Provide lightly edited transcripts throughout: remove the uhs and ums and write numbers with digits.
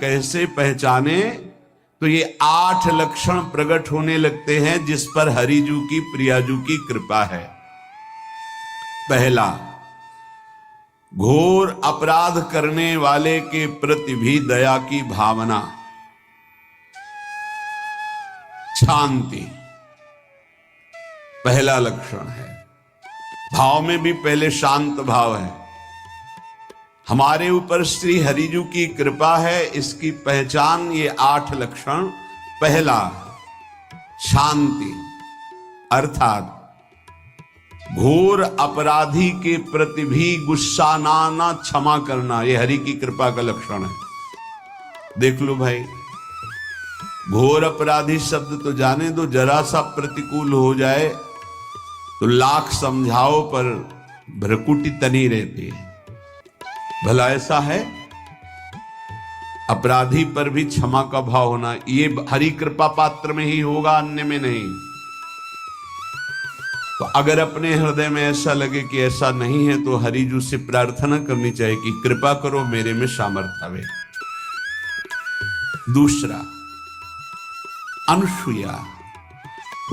कैसे पहचाने, तो ये 8 लक्षण प्रकट होने लगते हैं जिस पर हरिजू की प्रियाजू की कृपा है। पहला, घोर अपराध करने वाले के प्रति भी दया की भावना, शांति पहला लक्षण है। भाव में भी पहले शांत भाव है। हमारे ऊपर श्री हरिजू की कृपा है, इसकी पहचान ये 8 लक्षण। पहला, शांति, अर्थात घोर अपराधी के प्रति भी गुस्सा ना क्षमा करना, ये हरि की कृपा का लक्षण है। देख लो भाई, घोर अपराधी शब्द तो जाने दो, जरा सा प्रतिकूल हो जाए तो लाख समझाओ पर भ्रकुटी तनी रहती है। भला ऐसा है? अपराधी पर भी क्षमा का भाव होना, ये हरि कृपा पात्र में ही होगा, अन्य में नहीं। तो अगर अपने हृदय में ऐसा लगे कि ऐसा नहीं है, तो हरिजू से प्रार्थना करनी चाहिए कि कृपा करो, मेरे में सामर्थ्य आवे। दूसरा, अनुसूया,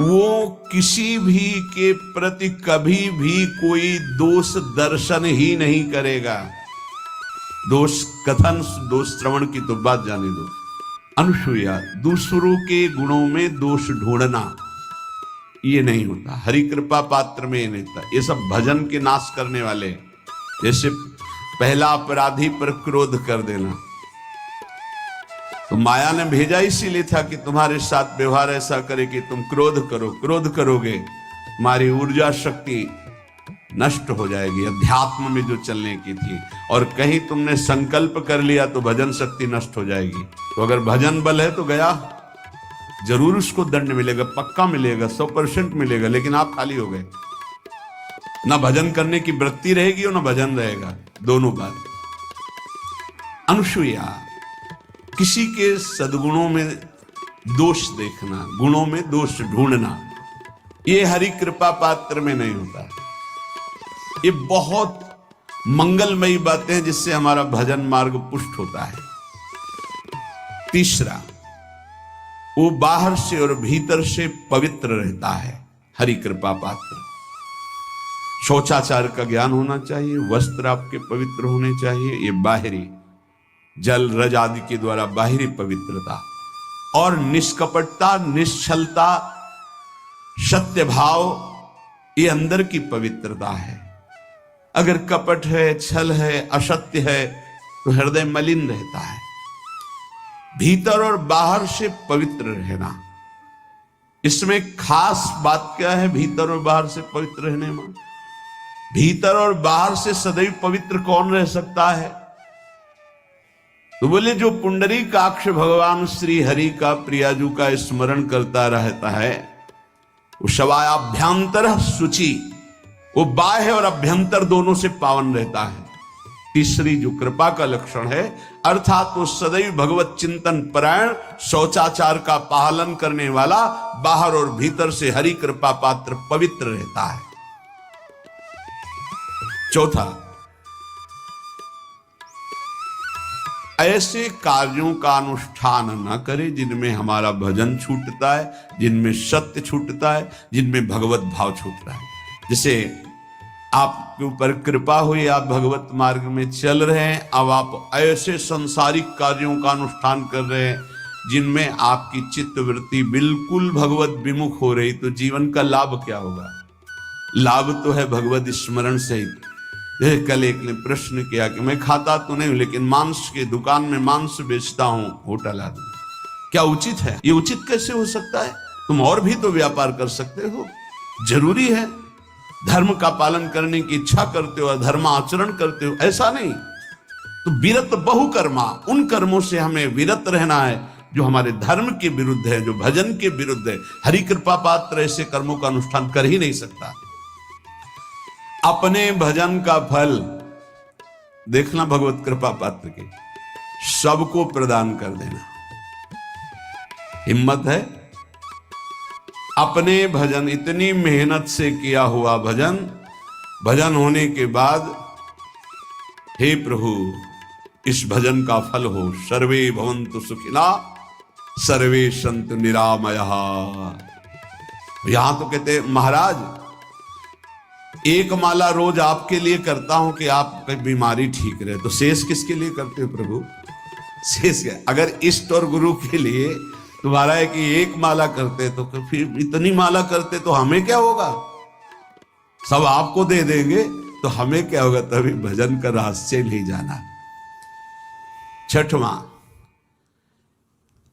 वो किसी भी के प्रति कभी भी कोई दोष दर्शन ही नहीं करेगा। दोष कथन, दोष श्रवण की तो बात जाने दो। अनुसूया, दूसरों के गुणों में दोष ढूंढना, ये नहीं होता। हरि कृपा पात्र में ये नहीं होता। ये सब भजन के नाश करने वाले, जैसे पहला अपराधी पर क्रोध कर देना, तो माया ने भेजा इसीलिए था कि तुम्हारे साथ व्यवहार ऐसा करे कि तुम क्रोध करो। क्रोध करोगे, तुम्हारी ऊर्जा शक्ति नष्ट हो जाएगी, अध्यात्म में जो चलने की थी। और कहीं तुमने संकल्प कर लिया तो भजन शक्ति नष्ट हो जाएगी। तो अगर भजन बल है तो गया, जरूर उसको दंड मिलेगा, पक्का मिलेगा, 100% मिलेगा, लेकिन आप खाली हो गए। ना भजन करने की वृत्ति रहेगी और ना भजन रहेगा, दोनों बात। अनुसूया, किसी के सद्गुणों में दोष देखना, गुणों में दोष ढूंढना, ये हरि कृपा पात्र में नहीं होता। ये बहुत मंगलमयी बातें हैं जिससे हमारा भजन मार्ग पुष्ट होता है। तीसरा, वो बाहर से और भीतर से पवित्र रहता है, हरि कृपा पात्र। शौचाचार का ज्ञान होना चाहिए, वस्त्र आपके पवित्र होने चाहिए, ये बाहरी जल रज आदि के द्वारा बाहरी पवित्रता, और निष्कपटता, निश्चलता, सत्य भाव, ये अंदर की पवित्रता है। अगर कपट है, छल है, असत्य है, तो हृदय मलिन रहता है। भीतर और बाहर से पवित्र रहना, इसमें खास बात क्या है? भीतर और बाहर से पवित्र रहने में, भीतर और बाहर से सदैव पवित्र कौन रह सकता है? तो बोले, जो पुंडरीकाक्ष भगवान श्री हरि का, प्रियाजू का स्मरण करता रहता है, वो शवायाभ्यंतर शुचि, वो बाह्य और अभ्यंतर दोनों से पावन रहता है। तीसरी जो कृपा का लक्षण है, अर्थात वो सदैव भगवत चिंतन परायण, शौचाचार का पालन करने वाला, बाहर और भीतर से हरि कृपा पात्र पवित्र रहता है। चौथा, ऐसे कार्यों का अनुष्ठान न करे जिनमें हमारा भजन छूटता है, जिनमें सत्य छूटता है, जिनमें भगवत भाव छूटता है। जैसे आपके ऊपर कृपा हुई, आप भगवत मार्ग में चल रहे हैं, अब आप ऐसे संसारिक कार्यों का अनुष्ठान कर रहे हैं जिनमें आपकी चित्तवृत्ति बिल्कुल भगवत विमुख हो रही, तो जीवन का लाभ क्या होगा? लाभ तो है भगवत स्मरण सहित। कल एक ने प्रश्न किया कि मैं खाता तो नहीं हूं, लेकिन मांस के दुकान में मांस बेचता हूं, होटल आदि, क्या उचित है? ये उचित कैसे हो सकता है? तुम और भी तो व्यापार कर सकते हो। जरूरी है धर्म का पालन करने की इच्छा करते हो, धर्म आचरण करते हो, ऐसा नहीं। तो विरत बहुकर्मा, उन कर्मों से हमें विरत रहना है जो हमारे धर्म के विरुद्ध है, जो भजन के विरुद्ध है। हरि कृपा पात्र ऐसे कर्मों का अनुष्ठान कर ही नहीं सकता। अपने भजन का फल देखना भगवत कृपा पात्र के, सबको प्रदान कर देना। हिम्मत है? अपने भजन, इतनी मेहनत से किया हुआ भजन, भजन होने के बाद, हे प्रभु इस भजन का फल हो। सर्वे भवन्तु सुखिना सर्वे सन्तु निरामयः। यहां तो कहते हैं महाराज एक माला रोज आपके लिए करता हूं कि आपकी बीमारी ठीक रहे, तो शेष किसके लिए करते हो प्रभु? शेष क्या? अगर इष्ट और गुरु के लिए तुम्हारा है कि एक माला करते तो फिर इतनी माला करते तो हमें क्या होगा? सब आपको दे देंगे तो हमें क्या होगा? तभी भजन का रहस्य नहीं जाना। छठवां,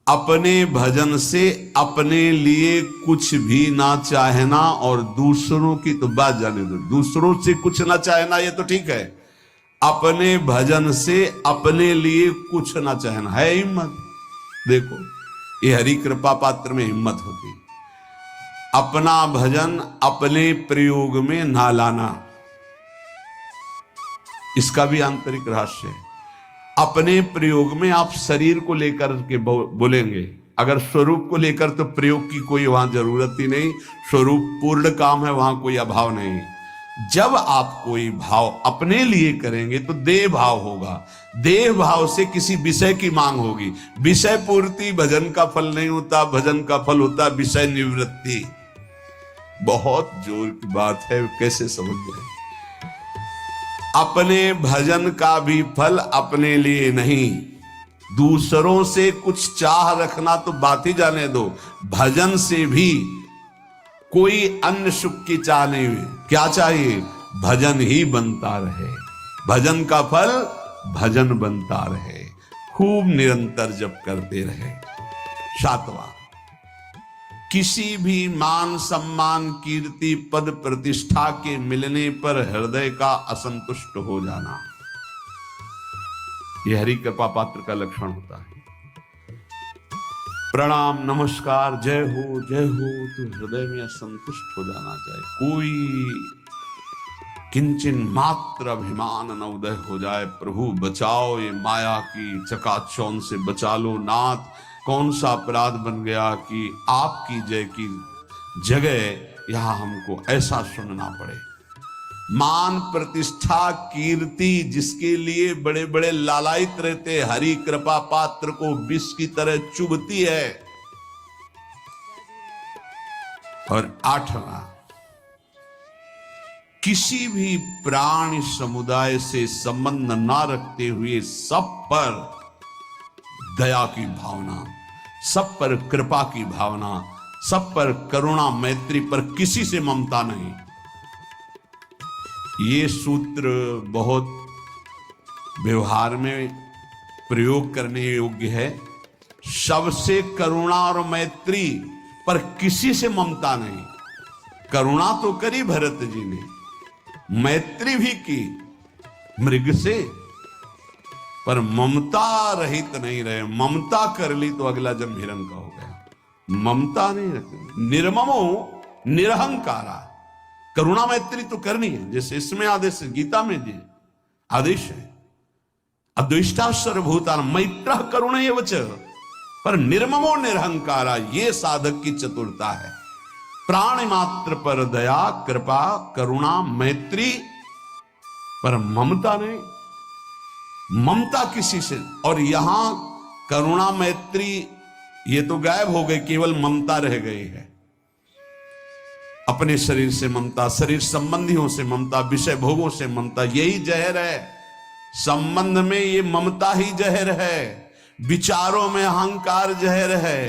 अपने भजन से अपने लिए कुछ भी ना चाहना और दूसरों की तो बात जाने दो, दूसरों से कुछ ना चाहना ये तो ठीक है, अपने भजन से अपने लिए कुछ ना चाहना है हिम्मत। देखो ये हरि कृपा पात्र में हिम्मत होती। अपना भजन अपने प्रयोग में ना लाना, इसका भी आंतरिक रहस्य है। अपने प्रयोग में आप शरीर को लेकर के बोलेंगे, अगर स्वरूप को लेकर तो प्रयोग की कोई वहां जरूरत ही नहीं, स्वरूप पूर्ण काम है, वहां कोई अभाव नहीं। जब आप कोई भाव अपने लिए करेंगे तो देह भाव होगा, देह भाव से किसी विषय की मांग होगी। विषय पूर्ति भजन का फल नहीं होता, भजन का फल होता विषय निवृत्ति। बहुत जोर की बात है, कैसे समझ गए? अपने भजन का भी फल अपने लिए नहीं, दूसरों से कुछ चाह रखना तो बात ही जाने दो, भजन से भी कोई अन्य सुख की चाह नहीं। क्या चाहिए? भजन ही बनता रहे, भजन का फल भजन बनता रहे, खूब निरंतर जप करते रहे। सातवां, किसी भी मान सम्मान कीर्ति पद प्रतिष्ठा के मिलने पर हृदय का असंतुष्ट हो जाना, यह हरि कृपा पात्र का लक्षण होता है। प्रणाम नमस्कार जय हो तो हृदय में असंतुष्ट हो जाना चाहिए। कोई किंचन मात्र अभिमान न उदय हो जाए। प्रभु बचाओ, ये माया की चकाचौंध से बचा लो नाथ। कौन सा अपराध बन गया कि आपकी जय की जगह यहां हमको ऐसा सुनना पड़े। मान प्रतिष्ठा कीर्ति जिसके लिए बड़े बड़े लालायित रहते, हरि कृपा पात्र को विष की तरह चुभती है। और आठवां, किसी भी प्राणी समुदाय से संबंध ना रखते हुए सब पर दया की भावना, सब पर कृपा की भावना, सब पर करुणा मैत्री पर किसी से ममता नहीं। ये सूत्र बहुत व्यवहार में प्रयोग करने योग्य है। सबसे करुणा और मैत्री पर किसी से ममता नहीं। करुणा तो करी भरत जी ने, मैत्री भी की मृग से, पर ममता रहित नहीं रहे। ममता कर ली तो अगला जन्म हिरण का हो गया। ममता नहीं रखती। निर्ममो निरहंकारा, करुणा मैत्री तो करनी है, जैसे इसमें आदेश गीता में जी आदेश है, अद्वेष्टा सर्वभूतान मैत्र करुणैव च, पर निर्ममो निरहंकारा, ये साधक की चतुरता है। प्राणी मात्र पर दया कृपा करुणा मैत्री, पर ममता नहीं। ममता किसी से, और यहां करुणा मैत्री ये तो गायब हो गई, केवल ममता रह गई है। अपने शरीर से ममता, शरीर संबंधियों से ममता, विषय भोगों से ममता, यही जहर है। संबंध में ये ममता ही जहर है, विचारों में अहंकार जहर है,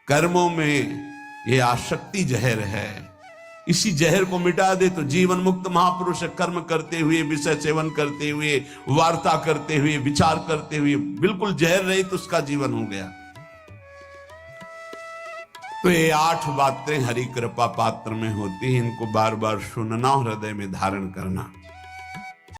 कर्मों में ये आसक्ति जहर है। इसी जहर को मिटा दे तो जीवन मुक्त महापुरुष कर्म करते हुए, विषय सेवन करते हुए, वार्ता करते हुए, विचार करते हुए, बिल्कुल जहर रहित तो उसका जीवन हो गया। तो ये 8 बातें हरि कृपा पात्र में होती हैं, इनको बार बार सुनना, हृदय में धारण करना।